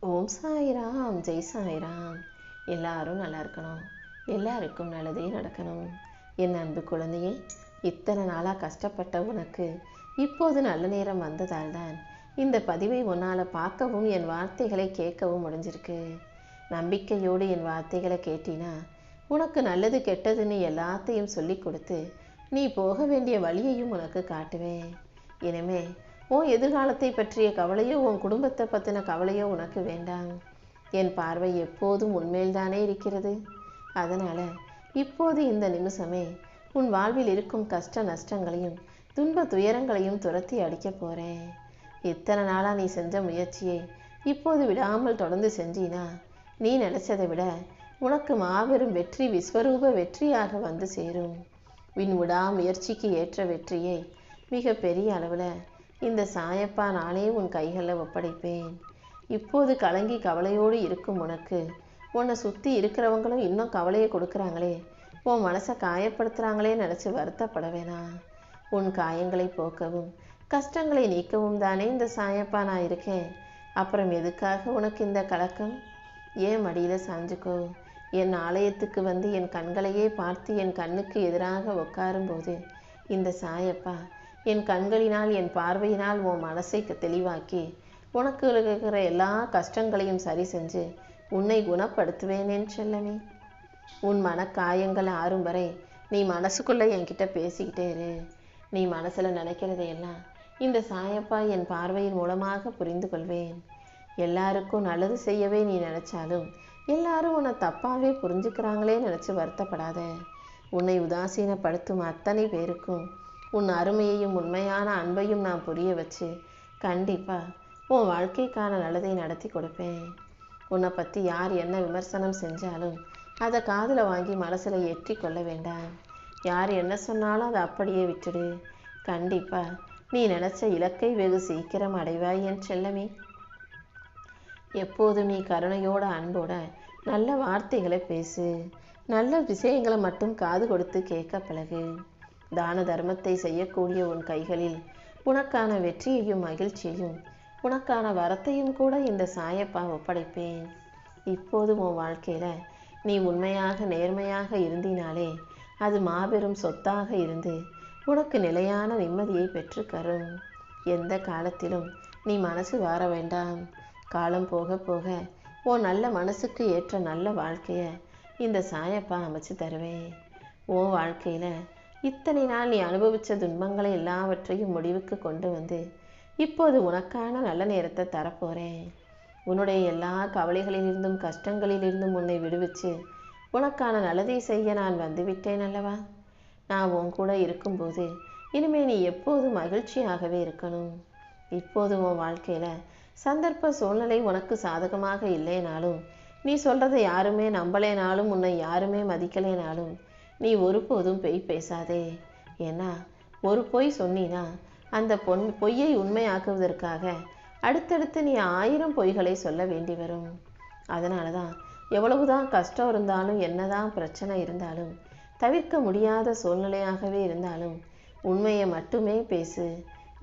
ஓம் சாய்ராம், ஜெய் சாய்ராம். எல்லாரும் நல்லா இருக்கணும், எல்லாருக்கும் நல்லதே நடக்கணும். என் அன்பு குழந்தையே, இத்தனை நாளாக கஷ்டப்பட்ட உனக்கு இப்போது நல்ல நேரம் வந்ததால் தான் இந்த பதிவை உன்னால் பார்க்கவும் என் வார்த்தைகளை கேட்கவும் முடிஞ்சிருக்கு. நம்பிக்கையோடு என் வார்த்தைகளை கேட்டினா உனக்கு நல்லது கெட்டதுன்னு எல்லாத்தையும் சொல்லி கொடுத்து நீ போக வேண்டிய வழியையும் உனக்கு காட்டுவேன். இனிமே உன் எதிர்காலத்தை பற்றிய கவலையோ உன் குடும்பத்தை பற்றின கவலையோ உனக்கு வேண்டாம். என் பார்வை எப்போதும் உன்மேல்தானே இருக்கிறது. அதனால் இப்போது இந்த நிமிஷமே உன் வாழ்வில் இருக்கும் கஷ்ட நஷ்டங்களையும் துன்ப துயரங்களையும் துரத்தி அடிக்க போகிறேன். இத்தனை நாளாக நீ செஞ்ச முயற்சியை இப்போது விடாமல் தொடர்ந்து செஞ்சினா நீ நினச்சதை விட உனக்கு மாபெரும் வெற்றி விஸ்வரூப வெற்றியாக வந்து சேரும். வின் விடா முயற்சிக்கு ஏற்ற வெற்றியை மிக பெரிய அளவில் இந்த சாயப்பா நானே உன் கைகளில் ஒப்படைப்பேன். இப்போது கலங்கி கவலையோடு இருக்கும் உனக்கு உன்னை சுற்றி இருக்கிறவங்களும் இன்னும் கவலையை கொடுக்குறாங்களே, உன் மனசை காயப்படுத்துகிறாங்களே நினச்சி வருத்தப்பட வேணாம். உன் காயங்களை போக்கவும் கஷ்டங்களை நீக்கவும் தானே இந்த சாயப்பா நான் இருக்கேன். அப்புறம் எதுக்காக உனக்கு இந்த கலக்கம்? ஏன் மடியில் சாஞ்சுக்கோ. என் ஆலயத்துக்கு வந்து என் கண்களையே பார்த்து என் கண்ணுக்கு எதிராக உட்காரும்போது இந்த சாயப்பா என் கண்களினால் என் பார்வையினால் உன் மனசை தெளிவாக்கி உனக்கு இருக்கிற எல்லா கஷ்டங்களையும் சரி செஞ்சு உன்னை குணப்படுத்துவேனேன் செல்லமே. உன் மனக்காயங்கள் ஆறும் வரை நீ மனசுக்குள்ளே என்கிட்ட பேசிக்கிட்டே இரு. நீ மனசில் நினைக்கிறதையெல்லாம் இந்த சாயப்பா என் பார்வையின் மூலமாக புரிந்து கொள்வேன். எல்லாருக்கும் நல்லது செய்யவே நீ நினச்சாலும் எல்லாரும் உன்னை தப்பாகவே புரிஞ்சுக்கிறாங்களே நினச்சி வருத்தப்படாத. உன்னை உதாசீனப்படுத்தும் அத்தனை பேருக்கும் உன் அருமையையும் உண்மையான அன்பையும் நான் புரிய வச்சு கண்டிப்பாக உன் வாழ்க்கைக்கான நல்லதை நடத்தி கொடுப்பேன். உன்னை பற்றி யார் என்ன விமர்சனம் செஞ்சாலும் அதை காதில் வாங்கி மனசில் ஏற்றி கொள்ள வேண்டாம். யார் என்ன சொன்னாலும் அதை அப்படியே விட்டுடு. கண்டிப்பாக நீ நினச்ச இலக்கை வெகு சீக்கிரம் அடைவாய் என் செல்லமே. எப்போதும் நீ கருணையோட அன்போட நல்ல வார்த்தைகளை பேசு. நல்ல விஷயங்களை மட்டும் காது கொடுத்து கேட்க பழகு. தான தர்மத்தை செய்யக்கூடிய உன் கைகளில் உனக்கான வெற்றியையும் மகிழ்ச்சியையும் உனக்கான வரத்தையும் கூட இந்த சாயப்பா ஒப்படைப்பேன். இப்போது உன் வாழ்க்கையில் நீ உண்மையாக நேர்மையாக இருந்தினாலே அது மாபெரும் சொத்தாக இருந்து உனக்கு நிலையான நிம்மதியை பெற்றுக்கரும். எந்த காலத்திலும் நீ மனசு வார வேண்டாம். காலம் போக போக உன் நல்ல மனசுக்கு ஏற்ற நல்ல வாழ்க்கையை இந்த சாயப்பா அமைச்சு தருவேன். உன் வாழ்க்கையில் இத்தனை நாள் நீ அனுபவித்த துன்பங்களை எல்லாவற்றையும் முடிவுக்கு கொண்டு வந்து இப்போது உனக்கான நல்ல நேரத்தை தரப்போகிறேன். உன்னுடைய எல்லா கவலைகளிலிருந்தும் கஷ்டங்களிலிருந்தும் உன்னை விடுவிச்சு உனக்கான நல்லதை செய்ய நான் வந்துவிட்டேன் அல்லவா. நான் உன் கூட இருக்கும்போது இனிமேல் நீ எப்போதும் மகிழ்ச்சியாகவே இருக்கணும். இப்போது உன் வாழ்க்கையில் சந்தர்ப்ப சூழ்நிலை உனக்கு சாதகமாக இல்லைனாலும் நீ சொல்கிறத யாருமே நம்பலேனாலும் உன்னை யாருமே மதிக்கலேனாலும் நீ ஒருபோதும் பொய் பேசாதே. ஏன்னா ஒரு பொய் சொன்னினா அந்த பொய்யை உண்மையாக்குவதற்காக அடுத்தடுத்து நீ 1000 பொய்களை சொல்ல வேண்டி வரும். அதனால தான் எவ்வளவுதான் கஷ்டம் இருந்தாலும் என்னதான் பிரச்சனை இருந்தாலும் தவிர்க்க முடியாத சூழ்நிலையாகவே இருந்தாலும் உண்மையை மட்டுமே பேசு.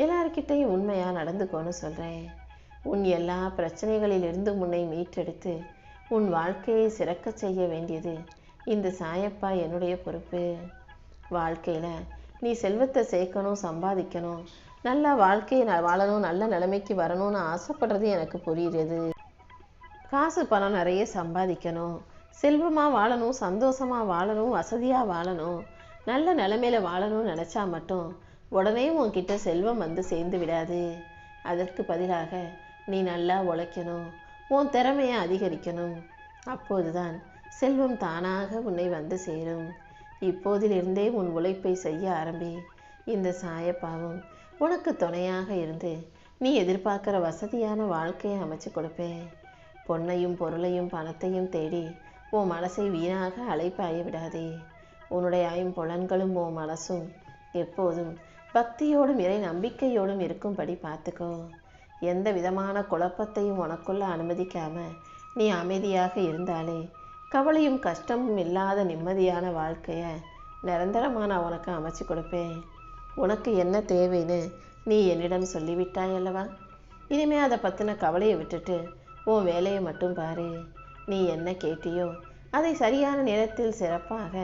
எல்லார்கிட்டையும் உண்மையாக நடந்துக்கோன்னு சொல்கிறேன். உன் எல்லா பிரச்சனைகளிலிருந்து உன்னை மீட்டெடுத்து உன் வாழ்க்கையை சிறக்க செய்ய வேண்டியது இந்த சாயப்பா என்னுடைய பொறுப்பு. வாழ்க்கையில் நீ செல்வத்தை சேர்க்கணும், சம்பாதிக்கணும், நல்ல வாழ்க்கையை வாழணும், நல்ல நிலைமைக்கு வரணும்னு ஆசைப்படுறது எனக்கு புரியுது. காசு பணம் நிறைய சம்பாதிக்கணும், செல்வமாக வாழணும், சந்தோஷமாக வாழணும், வசதியாக வாழணும், நல்ல நிலைமையில் வாழணும்னு நினச்சா மட்டும் உடனே உன்கிட்ட செல்வம் வந்து சேர்ந்து விடாது. அதற்கு பதிலாக நீ நல்லா உழைக்கணும், உன் திறமையை அதிகரிக்கணும். அப்போதுதான் செல்வம் தானாக உன்னை வந்து சேரும். இப்போதிலிருந்தே உன் உழைப்பை செய்ய ஆரம்பி. இந்த சாயப்பாவும் உனக்கு துணையாக இருந்து நீ எதிர்பார்க்குற வசதியான வாழ்க்கையை அமைச்சு கொடுப்பேன். பொன்னையும் பொருளையும் பணத்தையும் தேடி உன் மனசை வீணாக அலைப்பாய விடாதே. உன்னுடைய ஐம்புலன்களும் உன் மனசும் எப்போதும் பக்தியோடும் இறை நம்பிக்கையோடும் இருக்கும்படி பார்த்துக்கோ. எந்த விதமான குழப்பத்தையும் உனக்குள்ள அனுமதிக்காம நீ அமைதியாக இருந்தாலே கவலையும் கஷ்டமும் இல்லாத நிம்மதியான வாழ்க்கையை நிரந்தரமாக நான் உனக்கு அமைச்சு கொடுப்பேன். உனக்கு என்ன தேவைன்னு நீ என்னிடம் சொல்லிவிட்டாய் அல்லவா. இனிமேல் அதை பற்றின கவலையை விட்டுட்டு உன் வேலையை மட்டும் பாரு. நீ என்ன கேட்டியோ அதை சரியான நேரத்தில் சிறப்பாக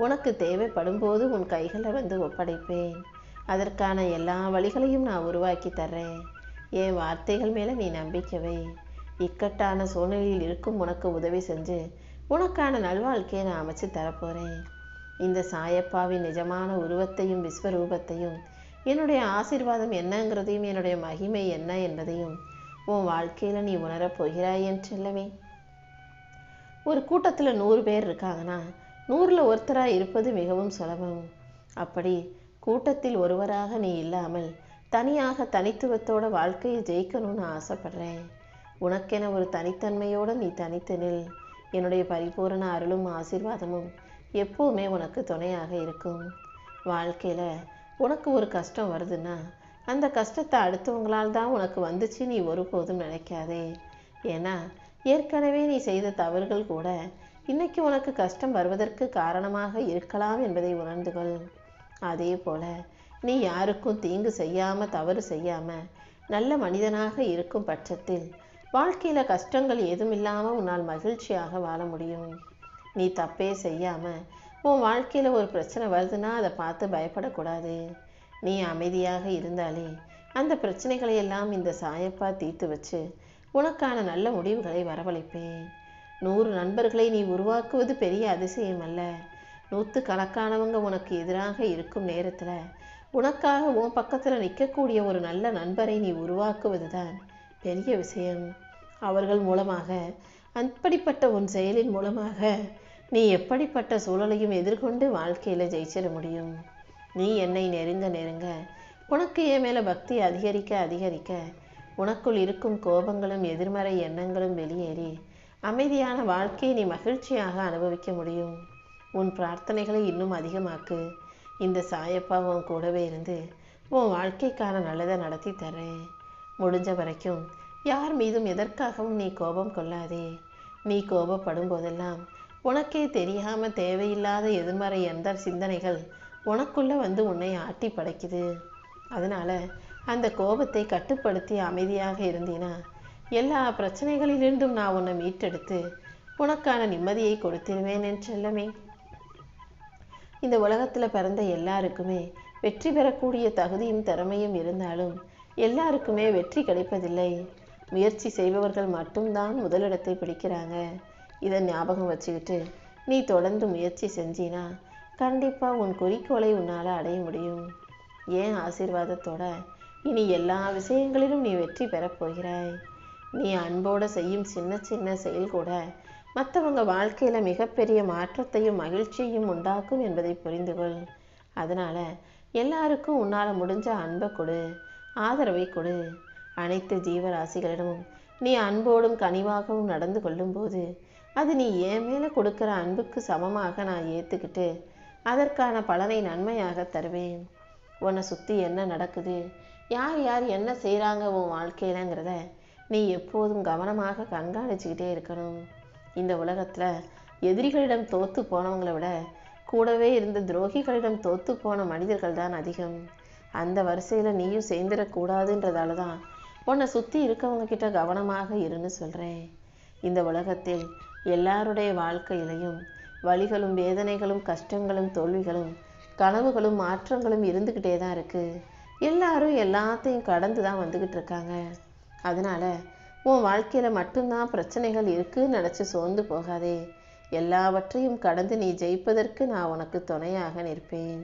உனக்கு தேவைப்படும் போது உன் கைகளை வந்து ஒப்படைப்பேன். அதற்கான எல்லா வழிகளையும் நான் உருவாக்கி தர்றேன். என் வார்த்தைகள் மேலே நீ நம்பிக்கை வை. இக்கட்டான சூழ்நிலையில் இருக்கும் உனக்கு உதவி செஞ்சு உனக்கான நல்வாழ்க்கையை நான் அமைச்சு தரப்போகிறேன். இந்த சாயப்பாவின் நிஜமான உருவத்தையும் விஸ்வரூபத்தையும், என்னுடைய ஆசீர்வாதம் என்னங்கிறதையும், என்னுடைய மகிமை என்ன என்பதையும் உன் வாழ்க்கையில் நீ உணரப் போகிறாய் என் செல்லமே. ஒரு கூட்டத்தில் 100 பேர் இருக்காங்கன்னா 100ல் ஒருத்தராக இருப்பது மிகவும் சுலபம். அப்படி கூட்டத்தில் ஒருவராக நீ இல்லாமல் தனியாக தனித்துவத்தோட வாழ்க்கையை ஜெயிக்கணும்னு ஆசைப்படுறேன். உனக்கென ஒரு தனித்தன்மையோடு நீ தனித்து நில். என்னுடைய பரிபூரண அருளும் ஆசீர்வாதமும் எப்போவுமே உனக்கு துணையாக இருக்கும். வாழ்க்கையில் உனக்கு ஒரு கஷ்டம் வருதுன்னா அந்த கஷ்டத்தை அடுத்தவங்களால் தான் உனக்கு வந்துச்சு நீ ஒருபோதும் நினைக்காதே. ஏன்னா ஏற்கனவே நீ செய்த தவறுகள் கூட இன்னைக்கு உனக்கு கஷ்டம் வருவதற்கு காரணமாக இருக்கலாம் என்பதை உணர்ந்து கொள். அதே போல நீ யாருக்கும் தீங்கு செய்யாமல் தவறு செய்யாமல் நல்ல மனிதனாக இருக்கும் பட்சத்தில் வாழ்க்கையில் கஷ்டங்கள் ஏதும் இல்லாமல் உன்னால் மகிழ்ச்சியாக வாழ முடியும். நீ தப்பே செய்யாமல் உன் வாழ்க்கையில் ஒரு பிரச்சனை வருதுன்னா அதை பார்த்து பயப்படக்கூடாது. நீ அமைதியாக இருந்தாலே அந்த பிரச்சனைகளை எல்லாம் இந்த சாயப்பா தீர்த்து வச்சு உனக்கான நல்ல முடிவுகளை வரவழைப்பேன். 100 நண்பர்களை நீ உருவாக்குவது பெரிய அதிசயம் அல்ல. 100கணக்கானவங்க உனக்கு எதிராக இருக்கும் நேரத்தில் உனக்காக உன் பக்கத்தில் நிற்கக்கூடிய ஒரு நல்ல நண்பரை நீ உருவாக்குவது தான் பெரிய விஷயம். அவர்கள் மூலமாக, அப்படிப்பட்ட உன் செயலின் மூலமாக நீ எப்படிப்பட்ட சூழலையும் எதிர்கொண்டு வாழ்க்கையில் ஜெயிச்சிட முடியும். நீ என்னை நெருங்க உனக்கு என் மேலே பக்தி அதிகரிக்க அதிகரிக்க உனக்குள் இருக்கும் கோபங்களும் எதிர்மறை எண்ணங்களும் வெளியேறி அமைதியான வாழ்க்கையை நீ மகிழ்ச்சியாக அனுபவிக்க முடியும். உன் பிரார்த்தனைகளை இன்னும் அதிகமாக்கு. இந்த சாயப்பா உன் கூடவே இருந்து உன் வாழ்க்கைக்கான நல்லதை நடத்தி தரேன். முடிஞ்ச வரைக்கும் யார் மீதும் எதற்காகவும் நீ கோபம் கொள்ளாதே. நீ கோபப்படும் போதெல்லாம் உனக்கே தெரியாமல் தேவையில்லாத எதிர்மறை எந்த சிந்தனைகள் உனக்குள்ளே வந்து உன்னை ஆட்டி படைக்குது. அதனால் அந்த கோபத்தை கட்டுப்படுத்தி அமைதியாக இருந்தீனா எல்லா பிரச்சனைகளிலிருந்தும் நான் உன்னை மீட்டெடுத்து உனக்கான நிம்மதியை கொடுத்திருவேன் என் செல்லமே. இந்த உலகத்தில் பிறந்த எல்லாருக்குமே வெற்றி பெறக்கூடிய தகுதியும் திறமையும் இருந்தாலும் எல்லாருக்குமே வெற்றி கிடைப்பதில்லை. முயற்சி செய்பவர்கள் மட்டும்தான் முதலிடத்தை பிடிக்கிறாங்க. இதை ஞாபகம் வச்சுக்கிட்டு நீ தொடர்ந்து முயற்சி செஞ்சினா கண்டிப்பாக உன் குறிக்கோளை உன்னால் அடைய முடியும். ஏன் ஆசீர்வாதத்தோட இனி எல்லா விஷயங்களிலும் நீ வெற்றி பெறப் போகிறாய். நீ அன்போடு செய்யும் சின்ன சின்ன செயல் கூட மற்றவங்க வாழ்க்கையில் மிகப்பெரிய மாற்றத்தையும் மகிழ்ச்சியையும் உண்டாக்கும் என்பதை புரிந்து கொள். அதனால் எல்லாருக்கும் உன்னால் முடிஞ்ச அன்பை கொடு, ஆதரவை கொடு. அனைத்து ஜீவராசிகளிடமும் நீ அன்போடும் கனிவாகவும் நடந்து கொள்ளும்போது அது நீ என் மேலே கொடுக்குற அன்புக்கு சமமாக நான் ஏற்றுக்கிட்டு அதற்கான பலனை நன்மையாக தருவேன். உன்னை சுற்றி என்ன நடக்குது, யார் யார் என்ன செய்கிறாங்க உன் வாழ்க்கையிலங்கிறத நீ எப்போதும் கவனமாக கண்காணிச்சுக்கிட்டே இருக்கணும். இந்த உலகத்தில் எதிரிகளிடம் தோற்று போனவங்களை விட கூடவே இருந்த துரோகிகளிடம் தோற்று போன மனிதர்கள் தான் அதிகம். அந்த வரிசையில் நீயும் சேர்ந்துடக்கூடாதுன்றதால தான் உன்னை சுற்றி இருக்கவங்க கிட்ட கவனமாக இருன்னு சொல்கிறேன். இந்த உலகத்தில் எல்லாருடைய வாழ்க்கையிலையும் வலிகளும் வேதனைகளும் கஷ்டங்களும் தோல்விகளும் கனவுகளும் மாற்றங்களும் இருந்துக்கிட்டே தான் இருக்குது. எல்லாரும் எல்லாத்தையும் கடந்து தான் வந்துக்கிட்டு இருக்காங்க. அதனால் உன் வாழ்க்கையில் மட்டும்தான் பிரச்சனைகள் இருக்குன்னு நினச்சி சோர்ந்து போகாதே. எல்லாவற்றையும் கடந்து நீ ஜெயிப்பதற்கு நான் உனக்கு துணையாக நிற்பேன்.